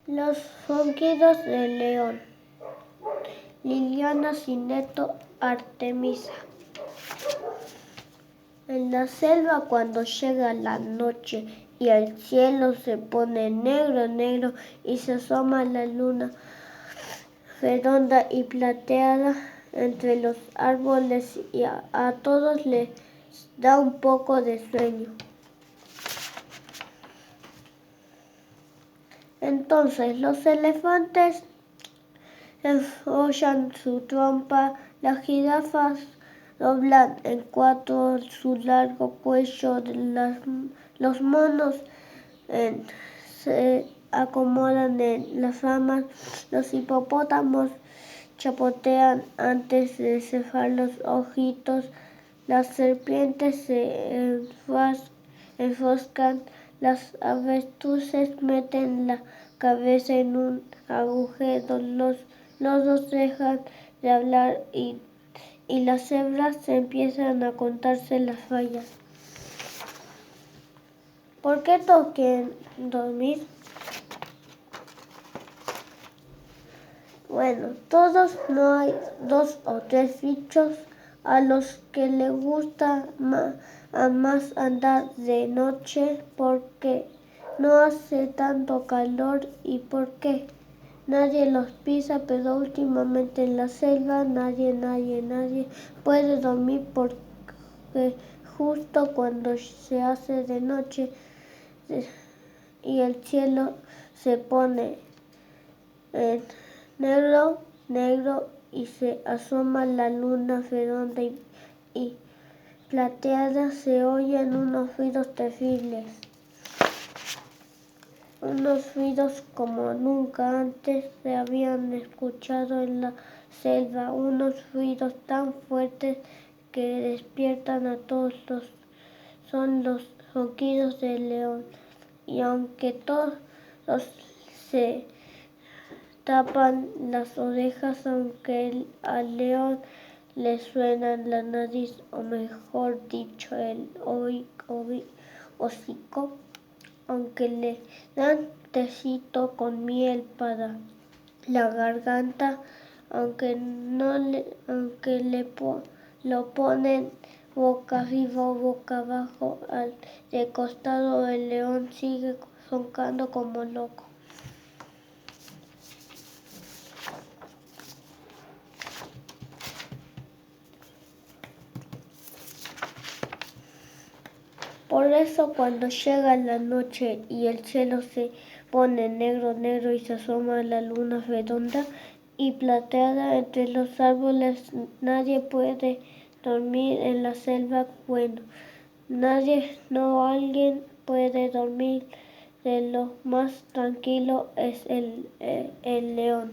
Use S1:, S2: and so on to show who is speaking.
S1: Los ronquidos del león. Liliana Cineto Artemisa. En la selva, cuando llega la noche y el cielo se pone negro, negro, y se asoma la luna redonda y plateada entre los árboles, y a todos les da un poco de sueño. Entonces los elefantes enrollan su trompa, las jirafas doblan en cuatro su largo cuello, los monos se acomodan en las ramas, los hipopótamos chapotean antes de cerrar los ojitos, las serpientes se enroscan, las avestruces meten la cabeza en un agujero, los loros dejan de hablar y las cebras empiezan a contarse las fallas. ¿Por qué todos quieren dormir? Bueno, todos, no hay 2 o 3 bichos a los que les gusta más andar de noche, porque no hace tanto calor y porque nadie los pisa, pero últimamente en la selva nadie puede dormir, porque justo cuando se hace de noche y el cielo se pone negro, negro, y se asoma la luna redonda y plateada, se oyen unos ruidos terribles. Unos ruidos como nunca antes se habían escuchado en la selva, unos ruidos tan fuertes que despiertan a todos. Son los ronquidos del león. Y aunque todos se tapan las orejas, aunque al león le suena la nariz, o mejor dicho, el hocico, aunque le dan tecito con miel para la garganta, aunque lo ponen boca arriba o boca abajo, de costado, el león sigue roncando como loco. Por eso, cuando llega la noche y el cielo se pone negro, negro, y se asoma la luna redonda y plateada entre los árboles, nadie puede dormir en la selva. Bueno, alguien puede dormir de lo más tranquilo, es el león.